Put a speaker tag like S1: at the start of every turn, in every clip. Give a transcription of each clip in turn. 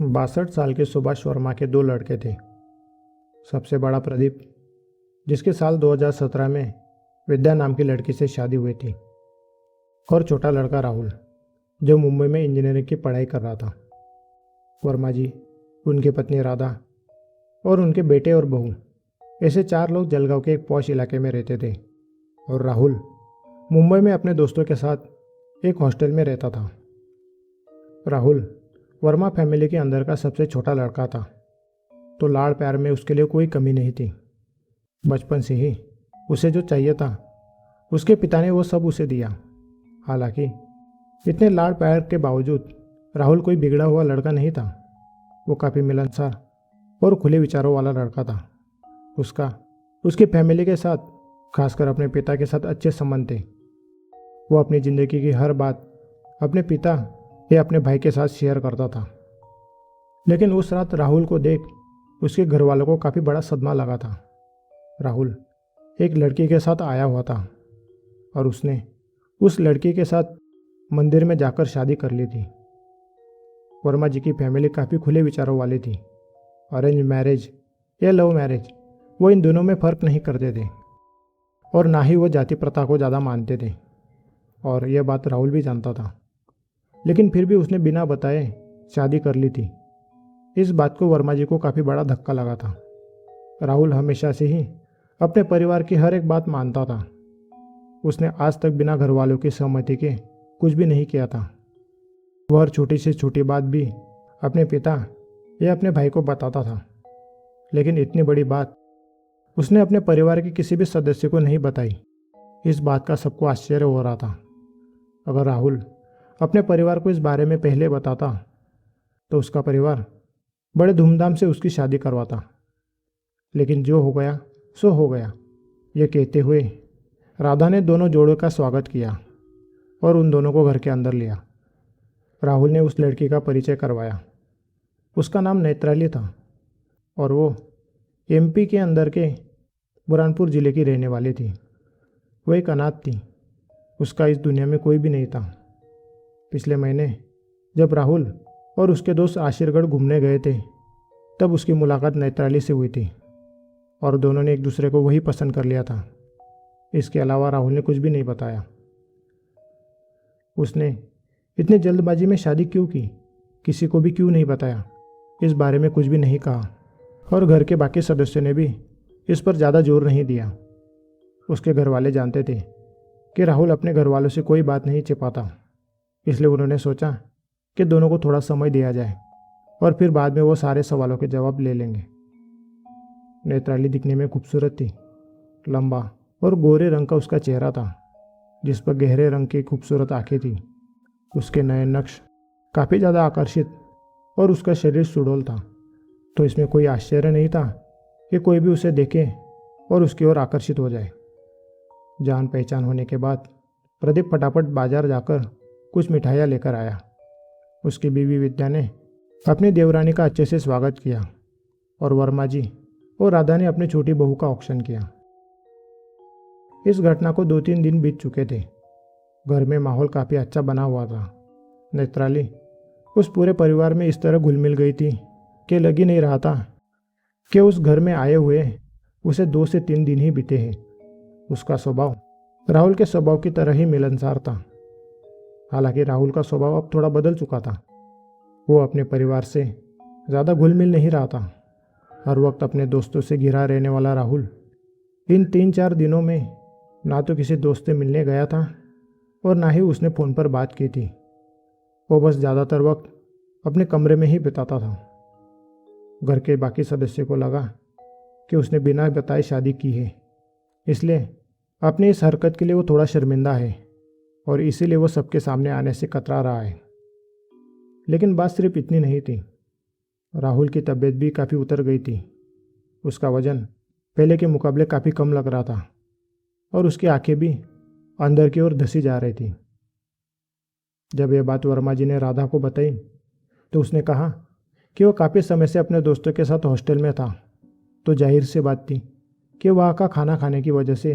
S1: 62 साल के सुभाष वर्मा के दो लड़के थे। सबसे बड़ा प्रदीप, जिसके साल 2017 में विद्या नाम की लड़की से शादी हुई थी, और छोटा लड़का राहुल, जो मुंबई में इंजीनियरिंग की पढ़ाई कर रहा था। वर्मा जी, उनकी पत्नी राधा और उनके बेटे और बहू, ऐसे 4 लोग जलगांव के एक पॉश इलाके में रहते थे। और राहुल मुंबई में अपने दोस्तों के साथ एक हॉस्टल में रहता था। राहुल वर्मा फैमिली के अंदर का सबसे छोटा लड़का था, तो लाड़ प्यार में उसके लिए कोई कमी नहीं थी। बचपन से ही उसे जो चाहिए था, उसके पिता ने वो सब उसे दिया। हालांकि इतने लाड़ प्यार के बावजूद राहुल कोई बिगड़ा हुआ लड़का नहीं था। वो काफ़ी मिलनसार और खुले विचारों वाला लड़का था। उसका उसकी फैमिली के साथ, खासकर अपने पिता के साथ अच्छे संबंध थे। वो अपनी ज़िंदगी की हर बात अपने पिता या अपने भाई के साथ शेयर करता था। लेकिन उस रात राहुल को देख उसके घर वालों को काफ़ी बड़ा सदमा लगा था। राहुल एक लड़की के साथ आया हुआ था और उसने उस लड़की के साथ मंदिर में जाकर शादी कर ली थी। वर्मा जी की फैमिली काफ़ी खुले विचारों वाली थी। अरेंज मैरिज या लव मैरिज, वो इन दोनों में फ़र्क नहीं करते थे, और ना ही वो जाति प्रथा को ज़्यादा मानते थे। और यह बात राहुल भी जानता था, लेकिन फिर भी उसने बिना बताए शादी कर ली थी। इस बात को वर्मा जी को काफ़ी बड़ा धक्का लगा था। राहुल हमेशा से ही अपने परिवार की हर एक बात मानता था। उसने आज तक बिना घर वालों की सहमति के कुछ भी नहीं किया था। वह हर छोटी से छोटी बात भी अपने पिता या अपने भाई को बताता था, लेकिन इतनी बड़ी बात उसने अपने परिवार के किसी भी सदस्य को नहीं बताई। इस बात का सबको आश्चर्य हो रहा था। अगर राहुल अपने परिवार को इस बारे में पहले बताता तो उसका परिवार बड़े धूमधाम से उसकी शादी करवाता। लेकिन जो हो गया सो हो गया, ये कहते हुए राधा ने दोनों जोड़ों का स्वागत किया और उन दोनों को घर के अंदर लिया। राहुल ने उस लड़की का परिचय करवाया। उसका नाम नेत्राली था और वो एमपी के अंदर के बुरहानपुर ज़िले की रहने वाली थी। वो एक अनाथ थी। उसका इस दुनिया में कोई भी नहीं था। पिछले महीने जब राहुल और उसके दोस्त आशीरगढ़ घूमने गए थे, तब उसकी मुलाकात नेत्राली से हुई थी और दोनों ने एक दूसरे को वही पसंद कर लिया था। इसके अलावा राहुल ने कुछ भी नहीं बताया। उसने इतनी जल्दबाजी में शादी क्यों की, किसी को भी क्यों नहीं बताया, इस बारे में कुछ भी नहीं कहा, और घर के बाकी सदस्यों ने भी इस पर ज़्यादा जोर नहीं दिया। उसके घर वाले जानते थे कि राहुल अपने घर वालों से कोई बात नहीं छिपाता, इसलिए उन्होंने सोचा कि दोनों को थोड़ा समय दिया जाए और फिर बाद में वो सारे सवालों के जवाब ले लेंगे। नेत्राली दिखने में खूबसूरत थी। लंबा और गोरे रंग का उसका चेहरा था, जिस पर गहरे रंग की खूबसूरत आंखें थी। उसके नए नक्श काफ़ी ज़्यादा आकर्षित और उसका शरीर सुडौल था, तो इसमें कोई आश्चर्य नहीं था कि कोई भी उसे देखे और उसकी ओर आकर्षित हो जाए। जान पहचान होने के बाद प्रदीप फटाफट बाजार जाकर कुछ मिठाइयाँ लेकर आया। उसकी बीवी विद्या ने अपनी देवरानी का अच्छे से स्वागत किया और वर्मा जी और राधा ने अपनी छोटी बहू का औक्षण किया। इस घटना को 2-3 दिन बीत चुके थे। घर में माहौल काफ़ी अच्छा बना हुआ था। नेत्राली उस पूरे परिवार में इस तरह घुल मिल गई थी कि लग ही नहीं रहा था कि उस घर में आए हुए उसे 2 से 3 दिन ही बीते हैं। उसका स्वभाव राहुल के स्वभाव की तरह ही मिलनसार था। हालांकि राहुल का स्वभाव अब थोड़ा बदल चुका था। वो अपने परिवार से ज़्यादा घुल मिल नहीं रहा था। हर वक्त अपने दोस्तों से घिरा रहने वाला राहुल इन 3-4 दिनों में ना तो किसी दोस्त से मिलने गया था और ना ही उसने फ़ोन पर बात की थी। वो बस ज़्यादातर वक्त अपने कमरे में ही बिताता था। घर के बाकी सदस्यों को लगा कि उसने बिना बताए शादी की है, इसलिए अपनी इस हरकत के लिए वो थोड़ा शर्मिंदा है और इसीलिए वो सबके सामने आने से कतरा रहा है। लेकिन बात सिर्फ इतनी नहीं थी। राहुल की तबीयत भी काफ़ी उतर गई थी। उसका वजन पहले के मुकाबले काफ़ी कम लग रहा था और उसकी आंखें भी अंदर की ओर धसी जा रही थी। जब यह बात वर्मा जी ने राधा को बताई तो उसने कहा कि वो काफ़ी समय से अपने दोस्तों के साथ हॉस्टल में था, तो जाहिर सी बात थी कि वहाँ का खाना खाने की वजह से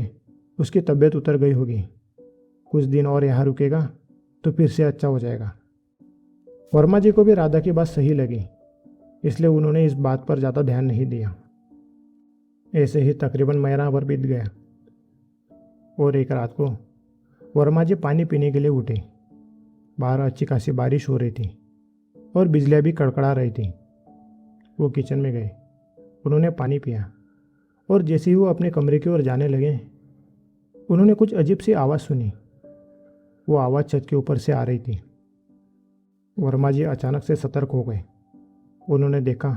S1: उसकी तबीयत उतर गई होगी। कुछ दिन और यहाँ रुकेगा तो फिर से अच्छा हो जाएगा। वर्मा जी को भी राधा की बात सही लगी इसलिए उन्होंने इस बात पर ज़्यादा ध्यान नहीं दिया। ऐसे ही तकरीबन महीना भर बीत गया और एक रात को वर्मा जी पानी पीने के लिए उठे। बाहर अच्छी खासी बारिश हो रही थी और बिजलियाँ भी कड़कड़ा रही थी। वो किचन में गए, उन्होंने पानी पिया और जैसे ही वो अपने कमरे की ओर जाने लगे उन्होंने कुछ अजीब सी आवाज़ सुनी। वो आवाज़ छत के ऊपर से आ रही थी। वर्मा जी अचानक से सतर्क हो गए। उन्होंने देखा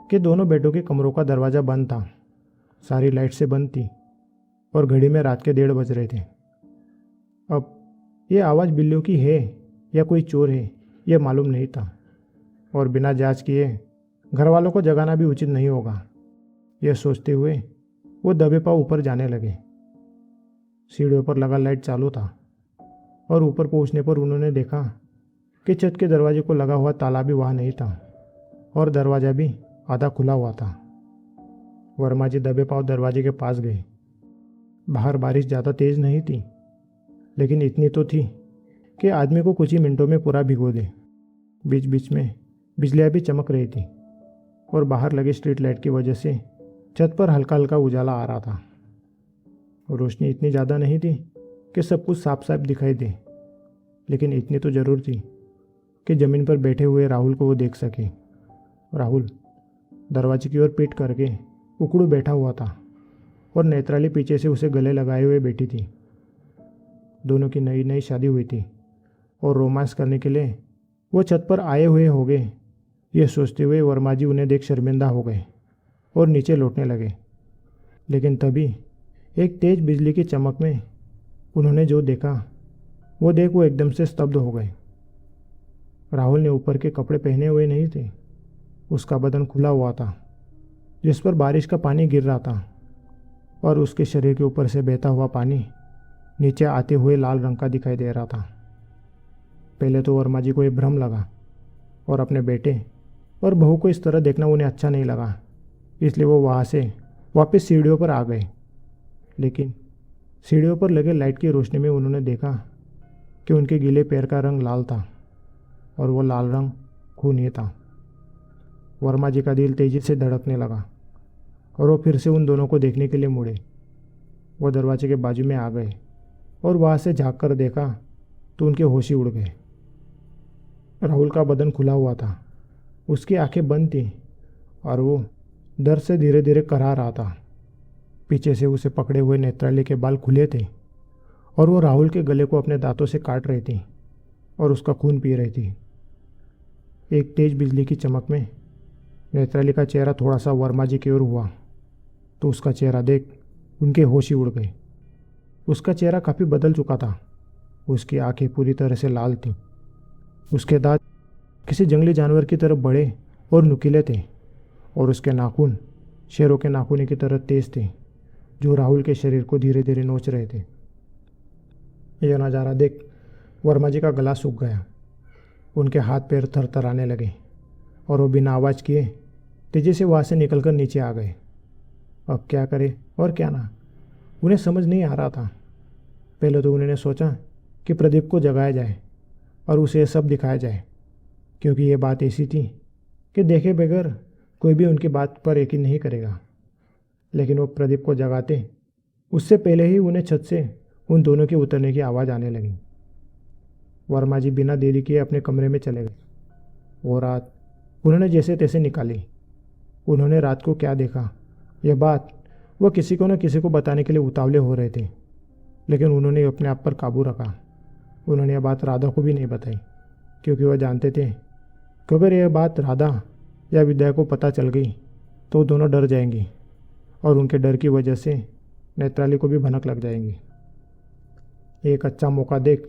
S1: कि दोनों बेडों के कमरों का दरवाज़ा बंद था, सारी लाइट से बंद थी और घड़ी में रात के 1:30 बज रहे थे। अब ये आवाज़ बिल्लियों की है या कोई चोर है यह मालूम नहीं था और बिना जांच किए घर वालों को जगाना भी उचित नहीं होगा। यह सोचते हुए वो दबे पाँव ऊपर जाने लगे। सीढ़ियों पर लगा लाइट चालू था और ऊपर पहुंचने पर उन्होंने देखा कि छत के दरवाजे को लगा हुआ ताला भी वहाँ नहीं था और दरवाज़ा भी आधा खुला हुआ था। वर्मा जी दबे पाँव दरवाजे के पास गए। बाहर बारिश ज़्यादा तेज़ नहीं थी, लेकिन इतनी तो थी कि आदमी को कुछ ही मिनटों में पूरा भिगो दे। बीच बीच में बिजलियाँ भी चमक रही थी और बाहर लगे स्ट्रीट लाइट की वजह से छत पर हल्का हल्का उजाला आ रहा था। रोशनी इतनी ज़्यादा नहीं थी कि सब कुछ साफ साफ दिखाई दे, लेकिन इतनी तो ज़रूर थी कि ज़मीन पर बैठे हुए राहुल को वो देख सके। राहुल दरवाजे की ओर पीठ करके उकड़ू बैठा हुआ था और नेत्राली पीछे से उसे गले लगाए हुए बैठी थी। दोनों की नई नई शादी हुई थी और रोमांस करने के लिए वो छत पर आए हुए हो गए। ये सोचते हुए वर्मा जी उन्हें देख शर्मिंदा हो गए और नीचे लौटने लगे। लेकिन तभी एक तेज बिजली की चमक में उन्होंने जो देखा वो देख वो एकदम से स्तब्ध हो गए। राहुल ने ऊपर के कपड़े पहने हुए नहीं थे। उसका बदन खुला हुआ था जिस पर बारिश का पानी गिर रहा था और उसके शरीर के ऊपर से बहता हुआ पानी नीचे आते हुए लाल रंग का दिखाई दे रहा था। पहले तो वर्मा जी को ये भ्रम लगा और अपने बेटे और बहू को इस तरह देखना उन्हें अच्छा नहीं लगा, इसलिए वो वहाँ से वापस सीढ़ियों पर आ गए। लेकिन सीढ़ियों पर लगे लाइट की रोशनी में उन्होंने देखा कि उनके गीले पैर का रंग लाल था और वो लाल रंग खून ही था। वर्मा जी का दिल तेजी से धड़कने लगा और वो फिर से उन दोनों को देखने के लिए मुड़े। वो दरवाजे के बाजू में आ गए और वहाँ से झाँक कर देखा तो उनके होश ही उड़ गए। राहुल का बदन खुला हुआ था, उसकी आंखें बंद थीं और वो दर्द से धीरे धीरे कराह रहा था। पीछे से उसे पकड़े हुए नेत्राली के बाल खुले थे और वो राहुल के गले को अपने दांतों से काट रही थी और उसका खून पी रही थी। एक तेज बिजली की चमक में नेत्राली का चेहरा थोड़ा सा वर्मा जी की ओर हुआ तो उसका चेहरा देख उनके होश ही उड़ गए। उसका चेहरा काफ़ी बदल चुका था। उसकी आंखें पूरी तरह से लाल थीं। उसके दांत किसी जंगली जानवर की तरह बड़े और नुकीले थे और उसके नाखून शेरों के नाखून की तरह तेज थे जो राहुल के शरीर को धीरे धीरे नोच रहे थे। यह नज़ारा देख वर्मा जी का गला सूख गया। उनके हाथ पैर थरथराने लगे और वो बिना आवाज़ किए तेजी से वहाँ से निकलकर नीचे आ गए। अब क्या करे और क्या ना, उन्हें समझ नहीं आ रहा था। पहले तो उन्होंने सोचा कि प्रदीप को जगाया जाए और उसे सब दिखाया जाए, क्योंकि ये बात ऐसी थी कि देखे बगैर कोई भी उनकी बात पर यकीन नहीं करेगा। लेकिन वो प्रदीप को जगाते उससे पहले ही उन्हें छत से उन दोनों के उतरने की आवाज़ आने लगी। वर्मा जी बिना देरी किए अपने कमरे में चले गए। वो रात उन्होंने जैसे तैसे निकाली। उन्होंने रात को क्या देखा यह बात वो किसी को न किसी को बताने के लिए उतावले हो रहे थे, लेकिन उन्होंने अपने आप पर काबू रखा। उन्होंने यह बात राधा को भी नहीं बताई, क्योंकि वह जानते थे कि अगर यह बात राधा या विद्या को पता चल गई तो दोनों डर जाएंगी और उनके डर की वजह से नेत्राली को भी भनक लग जाएंगी। एक अच्छा मौका देख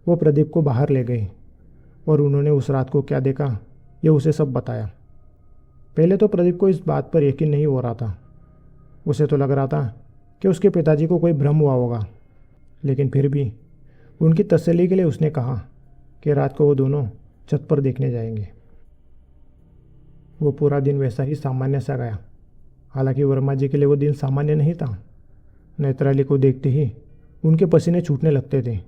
S1: वो प्रदीप को बाहर ले गए और उन्होंने उस रात को क्या देखा ये उसे सब बताया। पहले तो प्रदीप को इस बात पर यकीन नहीं हो रहा था। उसे तो लग रहा था कि उसके पिताजी को कोई भ्रम हुआ होगा, लेकिन फिर भी उनकी तसल्ली के लिए उसने कहा कि रात को वो दोनों छत पर देखने जाएंगे। वो पूरा दिन वैसा ही सामान्य सा गया। हालांकि वर्मा जी के लिए वो दिन सामान्य नहीं था। नेत्राली को देखते ही उनके पसीने छूटने लगते थे।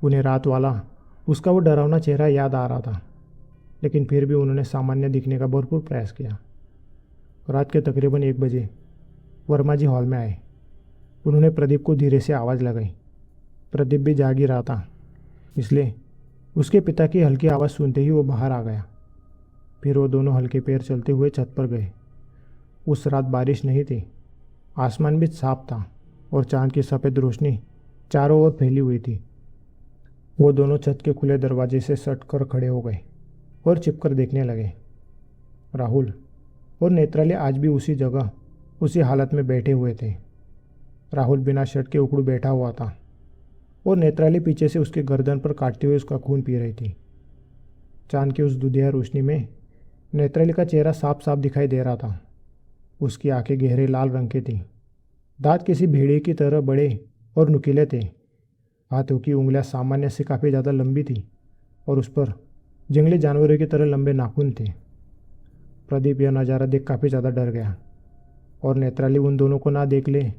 S1: उन्हें रात वाला उसका वो डरावना चेहरा याद आ रहा था। लेकिन फिर भी उन्होंने सामान्य दिखने का भरपूर प्रयास किया। रात के तकरीबन 1 बजे वर्मा जी हॉल में आए। उन्होंने प्रदीप को धीरे से आवाज़ लगाई। प्रदीप भी जाग ही रहा था, इसलिए उसके पिता की हल्की आवाज़ सुनते ही वो बाहर आ गया। फिर वो दोनों हल्के पैर चलते हुए छत पर गए। उस रात बारिश नहीं थी, आसमान भी साफ था और चांद की सफ़ेद रोशनी चारों ओर फैली हुई थी। वो दोनों छत के खुले दरवाजे से सट कर खड़े हो गए और छिपकर देखने लगे। राहुल और नेत्राली आज भी उसी जगह उसी हालत में बैठे हुए थे। राहुल बिना शर्ट के उखड़ू बैठा हुआ था और नेत्राली पीछे से उसके गर्दन पर काटते हुए उसका खून पी रही थी। चांद की उस दुधिया रोशनी में नेत्राली का चेहरा साफ साफ दिखाई दे रहा था। उसकी आंखें गहरे लाल रंग की थीं। दांत किसी भेड़िए की तरह बड़े और नुकीले थे। हाथों की उंगलियां सामान्य से काफ़ी ज़्यादा लंबी थी और उस पर जंगली जानवरों की तरह लंबे नाखून थे। प्रदीप यह नज़ारा देख काफ़ी ज़्यादा डर गया और नेत्राली उन दोनों को ना देख ले,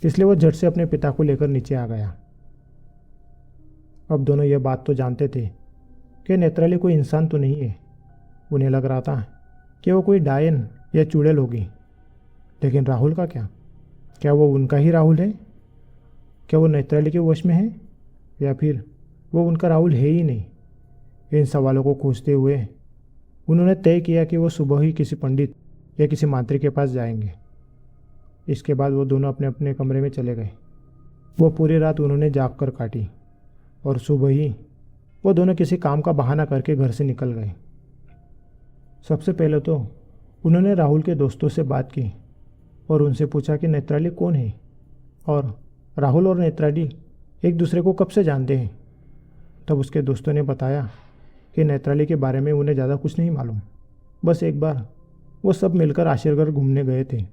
S1: इसलिए वो झट से अपने पिता को लेकर नीचे आ गया। अब दोनों यह बात तो जानते थे कि नेत्राली कोई इंसान तो नहीं है। उन्हें लग रहा था कि वो कोई डायन या चुड़ैल होगी। लेकिन राहुल का क्या वो उनका ही राहुल है? क्या वो नेत्राली के वश में है या फिर वो उनका राहुल है ही नहीं? इन सवालों को खोजते हुए उन्होंने तय किया कि वो सुबह ही किसी पंडित या किसी मांत्रिक के पास जाएंगे। इसके बाद वो दोनों अपने अपने कमरे में चले गए। वो पूरी रात उन्होंने जाग कर काटी और सुबह ही वो दोनों किसी काम का बहाना करके घर से निकल गए। सबसे पहले तो उन्होंने राहुल के दोस्तों से बात की और उनसे पूछा कि नेत्राली कौन है और राहुल और नेत्राली एक दूसरे को कब से जानते हैं। तब उसके दोस्तों ने बताया कि नेत्राली के बारे में उन्हें ज़्यादा कुछ नहीं मालूम, बस एक बार वो सब मिलकर आश्चर्यगढ़ घूमने गए थे।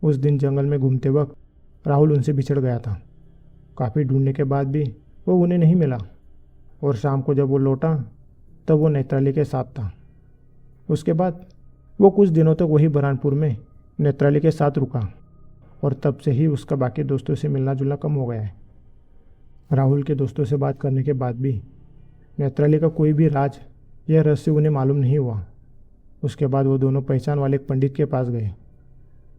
S1: उस दिन जंगल में घूमते वक्त राहुल उनसे बिछड़ गया था। काफ़ी ढूंढने के बाद भी वो उन्हें नहीं मिला और शाम को जब वो लौटा तब वो नेत्राली के साथ था। उसके बाद वो कुछ दिनों तक वही बुरहानपुर में नेत्राली के साथ रुका और तब से ही उसका बाकी दोस्तों से मिलना जुलना कम हो गया है। राहुल के दोस्तों से बात करने के बाद भी नेत्राली का कोई भी राज या रहस्य उन्हें मालूम नहीं हुआ। उसके बाद वो दोनों पहचान वाले एक पंडित के पास गए।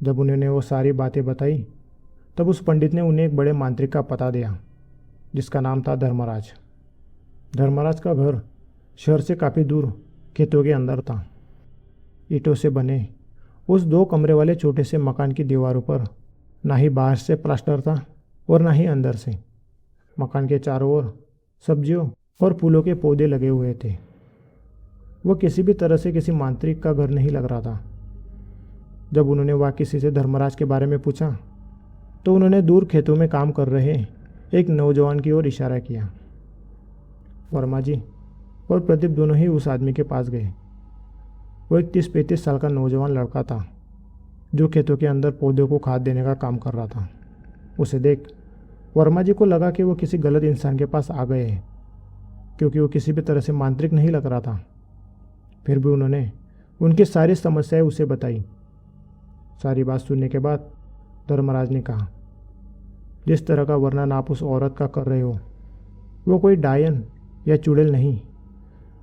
S1: जब उन्होंने वो सारी बातें बताई तब उस पंडित ने उन्हें एक बड़े मांत्रिक का पता दिया जिसका नाम था धर्मराज। धर्मराज का घर शहर से काफ़ी दूर खेतों के अंदर था। ईंटों से बने उस 2 कमरे वाले छोटे से मकान की दीवारों पर ना ही बाहर से प्लास्टर था और ना ही अंदर से। मकान के चारों ओर सब्जियों और फूलों के पौधे लगे हुए थे। वो किसी भी तरह से किसी मांत्रिक का घर नहीं लग रहा था। जब उन्होंने वहाँ किसी से धर्मराज के बारे में पूछा तो उन्होंने दूर खेतों में काम कर रहे एक नौजवान की ओर इशारा किया। वर्मा जी और प्रदीप दोनों ही उस आदमी के पास गए। वो एक 30-35 साल का नौजवान लड़का था जो खेतों के अंदर पौधों को खाद देने का काम कर रहा था। उसे देख वर्मा जी को लगा कि वो किसी गलत इंसान के पास आ गए हैं, क्योंकि वो किसी भी तरह से मांत्रिक नहीं लग रहा था। फिर भी उन्होंने उनकी सारी समस्याएं उसे बताई। सारी बात सुनने के बाद धर्मराज ने कहा, जिस तरह का वर्णन आप उस औरत का कर रहे हो वो कोई डायन या चुड़ैल नहीं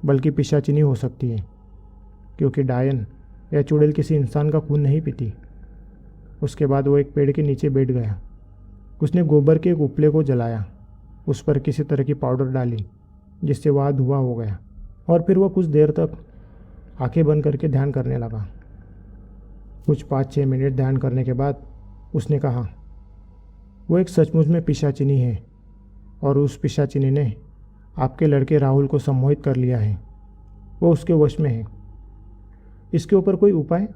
S1: बल्कि पिशाचिनी हो सकती है, क्योंकि डायन या चुड़ैल किसी इंसान का खून नहीं पीती। उसके बाद वो एक पेड़ के नीचे बैठ गया। उसने गोबर के एक उपले को जलाया, उस पर किसी तरह की पाउडर डाली जिससे वह धुआं हो गया और फिर वह कुछ देर तक आंखें बंद करके ध्यान करने लगा। कुछ 5-6 मिनट ध्यान करने के बाद उसने कहा, वो एक सचमुच में पिशाचिनी है और उस पिशाचिनी ने आपके लड़के राहुल को सम्मोहित कर लिया है। वो उसके वश में है। इसके ऊपर कोई उपाय?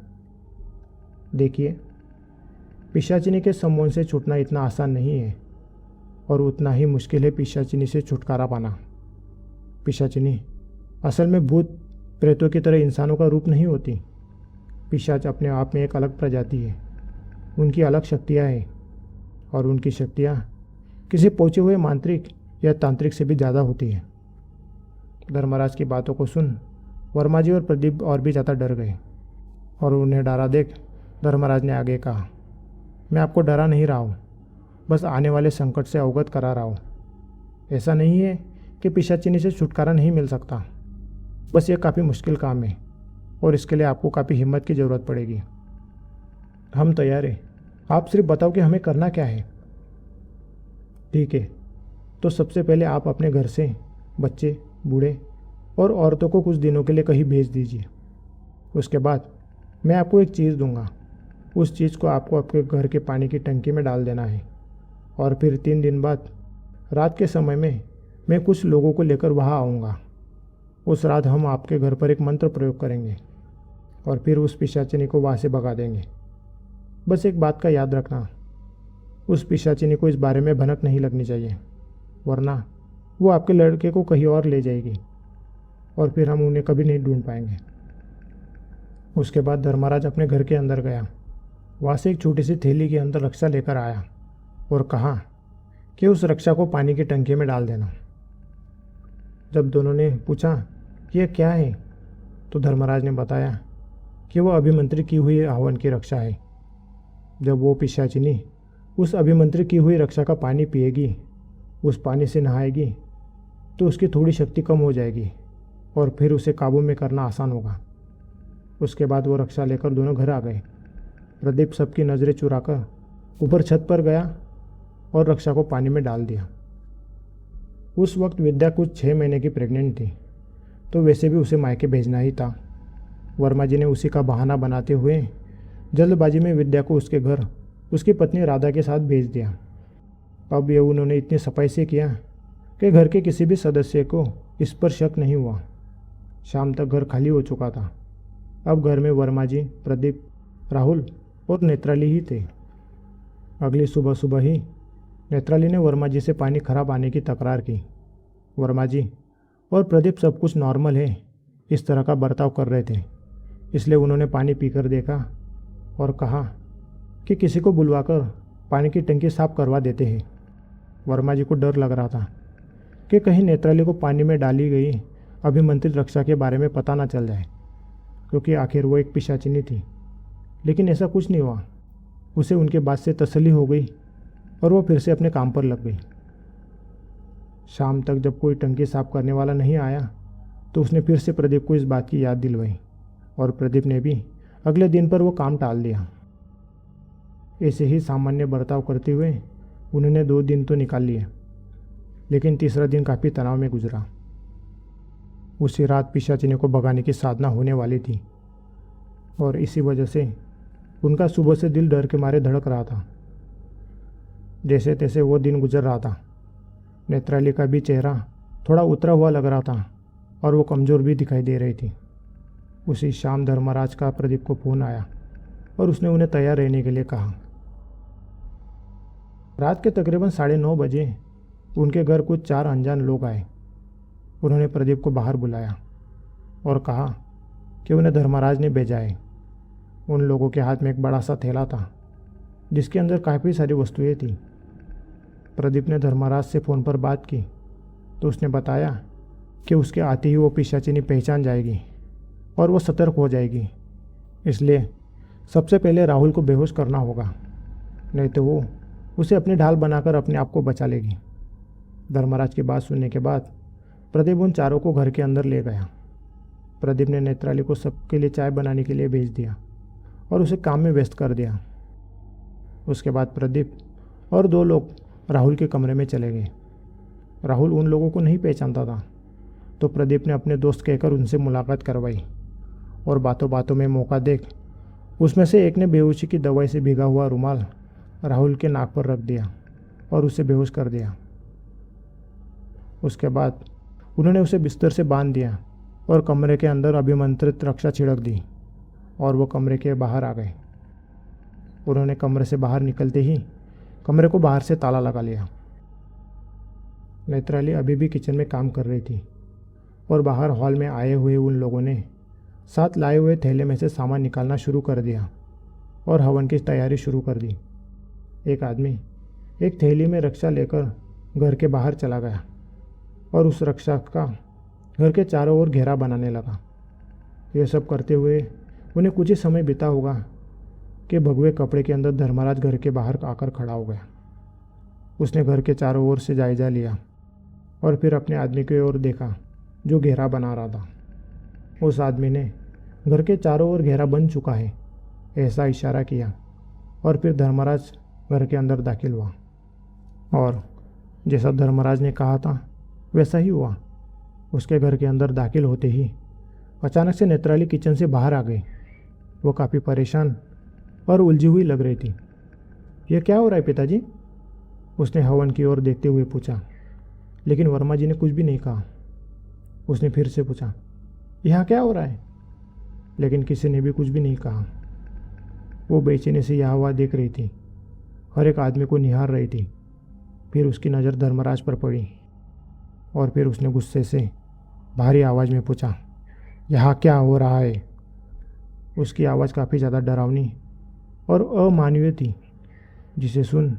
S1: देखिए, पिशाचिनी के सम्मोहन से छूटना इतना आसान नहीं है और उतना ही मुश्किल है पिशाचिनी से छुटकारा पाना। पिशाचिनी असल में भूत प्रेतों की तरह इंसानों का रूप नहीं होती। पिशाच अपने आप में एक अलग प्रजाति है। उनकी अलग शक्तियाँ हैं और उनकी शक्तियाँ किसी पहुँचे हुए मांत्रिक या तांत्रिक से भी ज़्यादा होती है। धर्मराज की बातों को सुन वर्मा जी और प्रदीप और भी ज़्यादा डर गए और उन्हें डरा देख धर्मराज ने आगे कहा, मैं आपको डरा नहीं रहा हूँ, बस आने वाले संकट से अवगत करा रहा हूँ। ऐसा नहीं है कि पिशाचिनी से छुटकारा नहीं मिल सकता। बस ये काफ़ी मुश्किल काम है और इसके लिए आपको काफ़ी हिम्मत की ज़रूरत पड़ेगी। हम तैयार हैं, आप सिर्फ बताओ कि हमें करना क्या है। ठीक है, तो सबसे पहले आप अपने घर से बच्चे, बूढ़े और औरतों को कुछ दिनों के लिए कहीं भेज दीजिए। उसके बाद मैं आपको एक चीज़ दूंगा। उस चीज़ को आपको आपके घर के पानी की टंकी में डाल देना है और फिर 3 दिन बाद रात के समय में मैं कुछ लोगों को लेकर वहाँ आऊँगा। उस रात हम आपके घर पर एक मंत्र प्रयोग करेंगे और फिर उस पिशाचिनी को वहाँ से भगा देंगे। बस एक बात का याद रखना, उस पिशाचिनी को इस बारे में भनक नहीं लगनी चाहिए, वरना वो आपके लड़के को कहीं और ले जाएगी और फिर हम उन्हें कभी नहीं ढूंढ पाएंगे। उसके बाद धर्मराज अपने घर के अंदर गया। वहाँ से एक छोटी सी थैली के अंदर रक्षा लेकर आया और कहा कि उस रक्षा को पानी की टंकी में डाल देना। जब दोनों ने पूछा कि यह क्या है, तो धर्मराज ने बताया कि वह अभिमंत्रित की हुई हवन की रक्षा है। जब वो पिशाचिनी उस अभिमंत्रित की हुई रक्षा का पानी पिएगी, उस पानी से नहाएगी, तो उसकी थोड़ी शक्ति कम हो जाएगी और फिर उसे काबू में करना आसान होगा। उसके बाद वो रक्षा लेकर दोनों घर आ गए। प्रदीप सबकी नज़रें चुराकर ऊपर छत पर गया और रक्षा को पानी में डाल दिया। उस वक्त विद्या कुछ 6 महीने की प्रेग्नेंट थी, तो वैसे भी उसे मायके भेजना ही था। वर्मा जी ने उसी का बहाना बनाते हुए जल्दबाजी में विद्या को उसके घर उसकी पत्नी राधा के साथ भेज दिया। अब ये उन्होंने इतनी सफाई से किया कि घर के किसी भी सदस्य को इस पर शक नहीं हुआ। शाम तक घर खाली हो चुका था। अब घर में वर्मा जी, प्रदीप, राहुल और नेत्राली ही थे। अगली सुबह सुबह ही नेत्राली ने वर्मा जी से पानी खराब आने की तकरार की। वर्मा जी और प्रदीप सब कुछ नॉर्मल है इस तरह का बर्ताव कर रहे थे, इसलिए उन्होंने पानी पीकर देखा और कहा कि किसी को बुलवाकर पानी की टंकी साफ करवा देते हैं। वर्मा जी को डर लग रहा था कि कहीं नेत्राली को पानी में डाली गई अभिमंत्रित रक्षा के बारे में पता ना चल जाए, क्योंकि आखिर वो एक पिशाचिनी थी। लेकिन ऐसा कुछ नहीं हुआ। उसे उनके बात से तसल्ली हो गई और वो फिर से अपने काम पर लग गई। शाम तक जब कोई टंकी साफ करने वाला नहीं आया, तो उसने फिर से प्रदीप को इस बात की याद दिलवाई और प्रदीप ने भी अगले दिन पर वो काम टाल दिया। ऐसे ही सामान्य बर्ताव करते हुए उन्होंने 2 दिन तो निकाल लिए, लेकिन तीसरा दिन काफ़ी तनाव में गुजरा। उसी रात पिशाचिनी को भगाने की साधना होने वाली थी और इसी वजह से उनका सुबह से दिल डर के मारे धड़क रहा था। जैसे तैसे वो दिन गुजर रहा था। नेत्राली का भी चेहरा थोड़ा उतरा हुआ लग रहा था और वो कमज़ोर भी दिखाई दे रही थी। उसी शाम धर्मराज का प्रदीप को फ़ोन आया और उसने उन्हें तैयार रहने के लिए कहा। रात के तकरीबन 9:30 बजे उनके घर कुछ 4 अनजान लोग आए। उन्होंने प्रदीप को बाहर बुलाया और कहा कि उन्हें धर्मराज ने भेजा है। उन लोगों के हाथ में एक बड़ा सा थैला था जिसके अंदर काफ़ी सारी वस्तुएं थी। प्रदीप ने धर्मराज से फ़ोन पर बात की तो उसने बताया कि उसके आते ही वो पिशाचिनी पहचान जाएगी और वो सतर्क हो जाएगी, इसलिए सबसे पहले राहुल को बेहोश करना होगा, नहीं तो वो उसे अपनी ढाल बनाकर अपने आप को बचा लेगी। धर्मराज की बात सुनने के बाद प्रदीप उन चारों को घर के अंदर ले गया। प्रदीप ने नेत्राली को सबके लिए चाय बनाने के लिए भेज दिया और उसे काम में व्यस्त कर दिया। उसके बाद प्रदीप और 2 लोग राहुल के कमरे में चले गए। राहुल उन लोगों को नहीं पहचानता था, तो प्रदीप ने अपने दोस्त कहकर उनसे मुलाकात करवाई और बातों बातों में मौका देख उसमें से एक ने बेहोशी की दवाई से भीगा हुआ रुमाल राहुल के नाक पर रख दिया और उसे बेहोश कर दिया। उसके बाद उन्होंने उसे बिस्तर से बांध दिया और कमरे के अंदर अभिमंत्रित रक्षा छिड़क दी और वो कमरे के बाहर आ गए। उन्होंने कमरे से बाहर निकलते ही कमरे को बाहर से ताला लगा लिया। नेत्राली अभी भी किचन में काम कर रही थी और बाहर हॉल में आए हुए उन लोगों ने साथ लाए हुए थैले में से सामान निकालना शुरू कर दिया और हवन की तैयारी शुरू कर दी। एक आदमी एक थैली में रक्षा लेकर घर के बाहर चला गया और उस रक्षा का घर के चारों ओर घेरा बनाने लगा। यह सब करते हुए उन्हें कुछ ही समय बीता होगा कि भगवे कपड़े के अंदर धर्मराज घर के बाहर आकर खड़ा हो गया। उसने घर के चारों ओर से जायजा लिया और फिर अपने आदमी की ओर देखा जो घेरा बना रहा था। उस आदमी ने घर के चारों ओर घेरा बन चुका है ऐसा इशारा किया और फिर धर्मराज घर के अंदर दाखिल हुआ। और जैसा धर्मराज ने कहा था वैसा ही हुआ। उसके घर के अंदर दाखिल होते ही अचानक से नेत्राली किचन से बाहर आ गई। वो काफ़ी परेशान और उलझी हुई लग रही थी। यह क्या हो रहा है पिताजी? उसने हवन की ओर देखते हुए पूछा, लेकिन वर्मा जी ने कुछ भी नहीं कहा। उसने फिर से पूछा, यहाँ क्या हो रहा है? लेकिन किसी ने भी कुछ भी नहीं कहा। वो बेचैनी से यह हुआ देख रही थी, हर एक आदमी को निहार रही थी। फिर उसकी नज़र धर्मराज पर पड़ी और फिर उसने गुस्से से भारी आवाज़ में पूछा, यहाँ क्या हो रहा है? उसकी आवाज़ काफ़ी ज़्यादा डरावनी और अमानवीय थी, जिसे सुन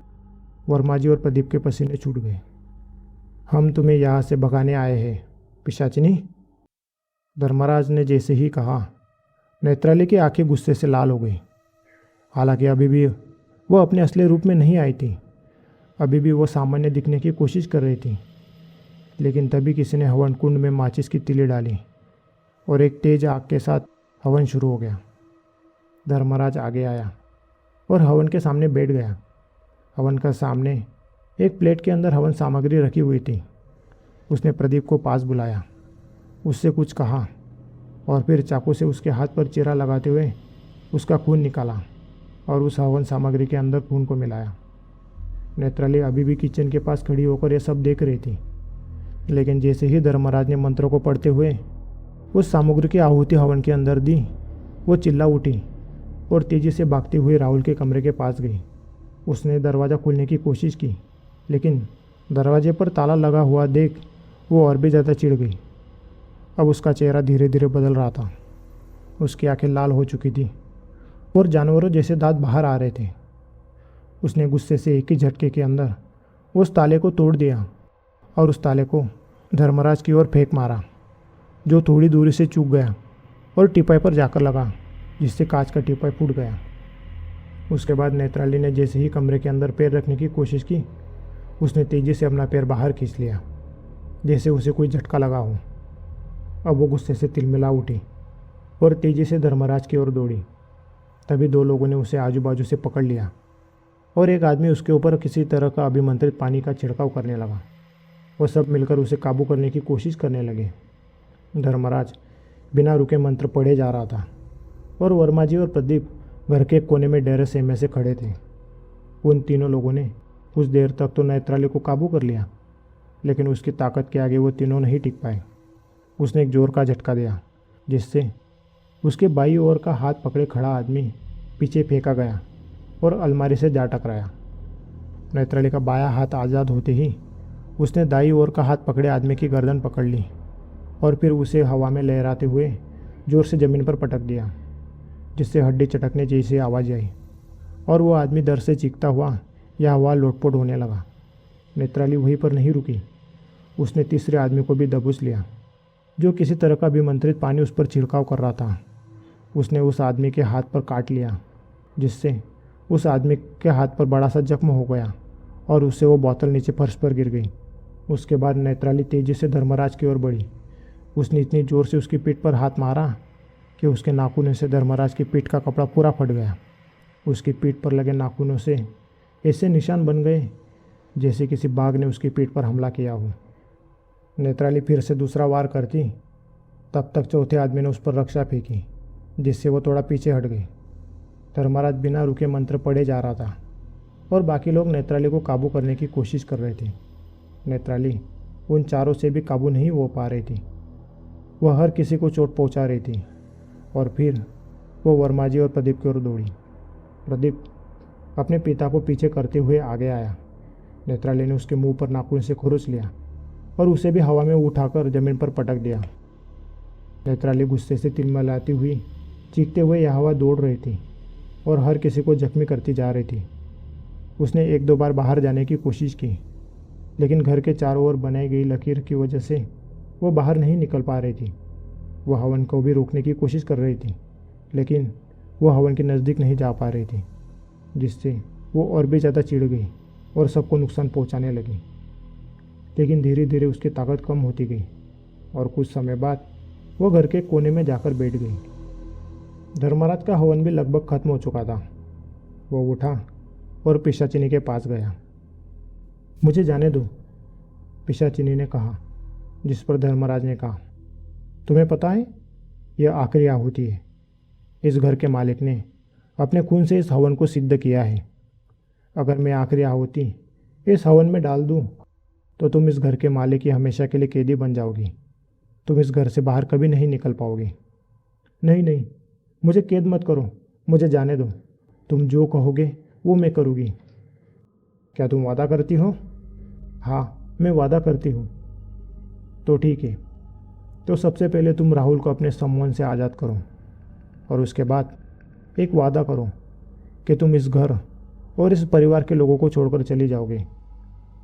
S1: वर्मा जी और प्रदीप के पसीने छूट गए। हम तुम्हें यहाँ से भगाने आए हैं पिशाचिनी। धर्मराज ने जैसे ही कहा, नेत्राली की आंखें गुस्से से लाल हो गई। हालांकि अभी भी वो अपने असली रूप में नहीं आई थी। अभी भी वो सामान्य दिखने की कोशिश कर रही थी। लेकिन तभी किसी ने हवन कुंड में माचिस की तीली डाली और एक तेज आग के साथ हवन शुरू हो गया। धर्मराज आगे आया और हवन के सामने बैठ गया। हवन का सामने एक प्लेट के अंदर हवन सामग्री रखी हुई थी। उसने प्रदीप को पास बुलाया, उससे कुछ कहा और फिर चाकू से उसके हाथ पर चीरा लगाते हुए उसका खून निकाला और उस हवन सामग्री के अंदर खून को मिलाया। नेत्राली अभी भी किचन के पास खड़ी होकर यह सब देख रही थी। लेकिन जैसे ही धर्मराज ने मंत्रों को पढ़ते हुए उस सामग्री की आहुति हवन के अंदर दी, वो चिल्ला उठी और तेजी से भागती हुई राहुल के कमरे के पास गई। उसने दरवाज़ा खोलने की कोशिश की, लेकिन दरवाजे पर ताला लगा हुआ देख वो और भी ज़्यादा चिढ़ गई। अब उसका चेहरा धीरे धीरे बदल रहा था। उसकी आंखें लाल हो चुकी थी और जानवरों जैसे दांत बाहर आ रहे थे। उसने गुस्से से एक ही झटके के अंदर उस ताले को तोड़ दिया और उस ताले को धर्मराज की ओर फेंक मारा, जो थोड़ी दूरी से चूक गया और टीपाई पर जाकर लगा, जिससे कांच का टीपाई फूट गया। उसके बाद नेत्राली ने जैसे ही कमरे के अंदर पैर रखने की कोशिश की, उसने तेज़ी से अपना पैर बाहर खींच लिया, जैसे उसे कोई झटका लगा हो। अब वो गुस्से से तिलमिला उठी और तेज़ी से धर्मराज की ओर दौड़ी। तभी दो लोगों ने उसे आजू बाजू से पकड़ लिया और एक आदमी उसके ऊपर किसी तरह का अभिमंत्रित पानी का छिड़काव करने लगा। वो सब मिलकर उसे काबू करने की कोशिश करने लगे। धर्मराज बिना रुके मंत्र पढ़े जा रहा था और वर्मा जी और प्रदीप घर के कोने में डरे सहमे से खड़े थे। उन तीनों लोगों ने कुछ देर तक तो नेत्राली को काबू कर लिया, लेकिन उसकी ताकत के आगे वो तीनों नहीं टिक पाए। उसने एक जोर का झटका दिया, जिससे उसके बाईं ओर का हाथ पकड़े खड़ा आदमी पीछे फेंका गया और अलमारी से जा टकराया। नेत्राली का बायां हाथ आज़ाद होते ही उसने दाईं ओर का हाथ पकड़े आदमी की गर्दन पकड़ ली और फिर उसे हवा में लहराते हुए जोर से ज़मीन पर पटक दिया, जिससे हड्डी चटकने जैसी आवाज़ आई और वो आदमी डर से चीखता हुआ या हवा लोटपोट होने लगा। नेत्राली वहीं पर नहीं रुकी। उसने तीसरे आदमी को भी दबोच लिया, जो किसी तरह का अभिमंत्रित पानी उस पर छिड़काव कर रहा था। उसने उस आदमी के हाथ पर काट लिया, जिससे उस आदमी के हाथ पर बड़ा सा जख्म हो गया और उससे वो बोतल नीचे फर्श पर गिर गई। उसके बाद नेत्राली तेजी से धर्मराज की ओर बढ़ी। उसने इतनी ज़ोर से उसकी पीठ पर हाथ मारा कि उसके नाखूनों से धर्मराज की पीठ का कपड़ा पूरा फट गया। उसकी पीठ पर लगे नाखूनों से ऐसे निशान बन गए जैसे किसी बाघ ने उसकी पीठ पर हमला किया हो। नेत्राली फिर से दूसरा वार करती, तब तक चौथे आदमी ने उस पर रक्षा फेंकी, जिससे वो थोड़ा पीछे हट गई। धर्मराज बिना रुके मंत्र पढ़े जा रहा था और बाकी लोग नेत्राली को काबू करने की कोशिश कर रहे थे। नेत्राली उन चारों से भी काबू नहीं हो पा रही थी। वह हर किसी को चोट पहुंचा रही थी। और फिर वो वर्मा जी और प्रदीप की ओर दौड़ी। प्रदीप अपने पिता को पीछे करते हुए आगे आया। नेत्राली ने उसके मुंह पर नाखून से खुरच लिया और उसे भी हवा में उठाकर जमीन पर पटक दिया। नेत्राली गुस्से से तिलमिलाती हुई चीखते हुए यह हवा दौड़ रही थी और हर किसी को जख्मी करती जा रही थी। उसने एक दो बार बाहर जाने की कोशिश की, लेकिन घर के चारों ओर बनाई गई लकीर की वजह से वो बाहर नहीं निकल पा रही थी। वह हवन को भी रोकने की कोशिश कर रही थी, लेकिन वो हवन के नज़दीक नहीं जा पा रही थी, जिससे वो और भी ज़्यादा चिढ़ गई और सबको नुकसान पहुंचाने लगी। लेकिन धीरे धीरे उसकी ताकत कम होती गई और कुछ समय बाद वो घर के कोने में जाकर बैठ गई। धर्मराज का हवन भी लगभग खत्म हो चुका था। वो उठा और पिशाचिनी के पास गया। मुझे जाने दो, पिशाचिनी ने कहा, जिस पर धर्मराज ने कहा, तुम्हें पता है यह आखिरी आहुति है। इस घर के मालिक ने अपने खून से इस हवन को सिद्ध किया है। अगर मैं आखिरी आहुति इस हवन में डाल दूं तो तुम इस घर के मालिक की हमेशा के लिए कैदी बन जाओगी। तुम इस घर से बाहर कभी नहीं निकल पाओगी। नहीं नहीं, मुझे कैद मत करो, मुझे जाने दो। तुम जो कहोगे वो मैं करूँगी। क्या तुम वादा करती हो? हाँ, मैं वादा करती हूँ। तो ठीक है, तो सबसे पहले तुम राहुल को अपने सम्मान से आज़ाद करो और उसके बाद एक वादा करो कि तुम इस घर और इस परिवार के लोगों को छोड़कर चली जाओगे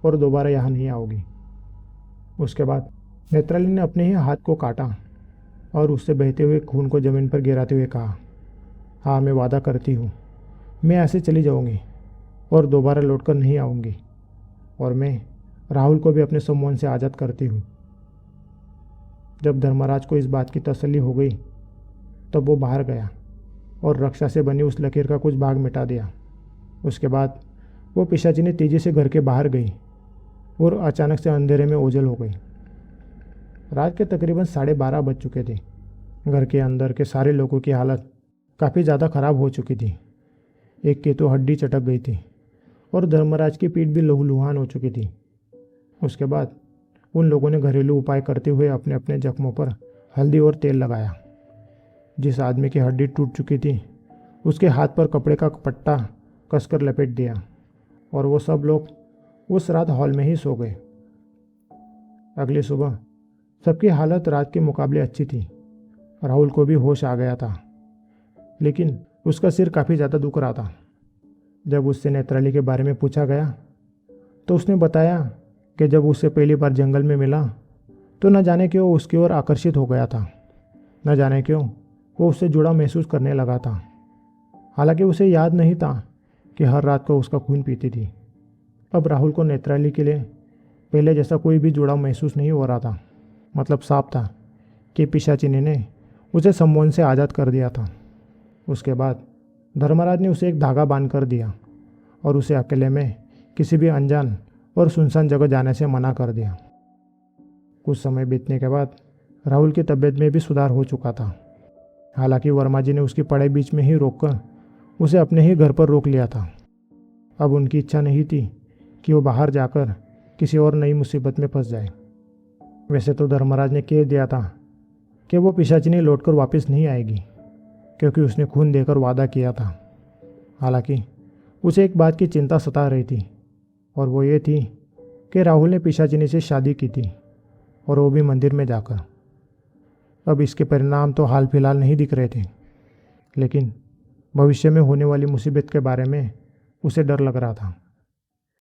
S1: और दोबारा यहाँ नहीं आओगी। उसके बाद नेत्राली ने अपने ही हाथ को काटा और उससे बहते हुए खून को ज़मीन पर गिराते हुए कहा, हाँ, मैं वादा करती हूँ, मैं ऐसे चली जाऊँगी और दोबारा लौटकर नहीं आऊँगी और मैं राहुल को भी अपने सम्मान से आज़ाद करती हूँ। जब धर्मराज को इस बात की तसल्ली हो गई तब वो बाहर गया और रक्षा से बनी उस लकीर का कुछ भाग मिटा दिया। उसके बाद वो पिशाचिनी तेजी से घर के बाहर गई और अचानक से अंधेरे में ओझल हो गई। रात के तकरीबन 12:30 बज चुके थे। घर के अंदर के सारे लोगों की हालत काफ़ी ज़्यादा ख़राब हो चुकी थी। एक की तो हड्डी चटक गई थी और धर्मराज की पीठ भी लहूलुहान हो चुकी थी। उसके बाद उन लोगों ने घरेलू उपाय करते हुए अपने अपने जख्मों पर हल्दी और तेल लगाया। जिस आदमी की हड्डी टूट चुकी थी उसके हाथ पर कपड़े का पट्टा कसकर लपेट दिया और वो सब लोग उस रात हॉल में ही सो गए। अगली सुबह सबकी हालत रात के मुकाबले अच्छी थी। राहुल को भी होश आ गया था, लेकिन उसका सिर काफ़ी ज़्यादा दुख रहा था। जब उससे नेत्राली के बारे में पूछा गया तो उसने बताया कि जब उससे पहली बार जंगल में मिला तो न जाने क्यों उसकी ओर आकर्षित हो गया था। न जाने क्यों वो उससे जुड़ा महसूस करने लगा था। हालांकि उसे याद नहीं था कि हर रात को उसका खून पीती थी। अब राहुल को नेत्राली के लिए पहले जैसा कोई भी जुड़ाव महसूस नहीं हो रहा था। मतलब साफ था कि पिशाचिनी ने उसे सम्मोहन से आज़ाद कर दिया था। उसके बाद धर्मराज ने उसे एक धागा बांध कर दिया और उसे अकेले में किसी भी अनजान और सुनसान जगह जाने से मना कर दिया। कुछ समय बीतने के बाद राहुल की तबीयत में भी सुधार हो चुका था। हालांकि वर्मा जी ने उसकी पढ़ाई बीच में ही रोककर उसे अपने ही घर पर रोक लिया था। अब उनकी इच्छा नहीं थी कि वो बाहर जाकर किसी और नई मुसीबत में फंस जाए। वैसे तो धर्मराज ने कह दिया था कि वो पिशाचिनी लौटकर वापस नहीं आएगी, क्योंकि उसने खून देकर वादा किया था। हालांकि उसे एक बात की चिंता सता रही थी और वो ये थी कि राहुल ने पिशाचिनी से शादी की थी और वो भी मंदिर में जाकर। अब इसके परिणाम तो हाल फिलहाल नहीं दिख रहे थे, लेकिन भविष्य में होने वाली मुसीबत के बारे में उसे डर लग रहा था।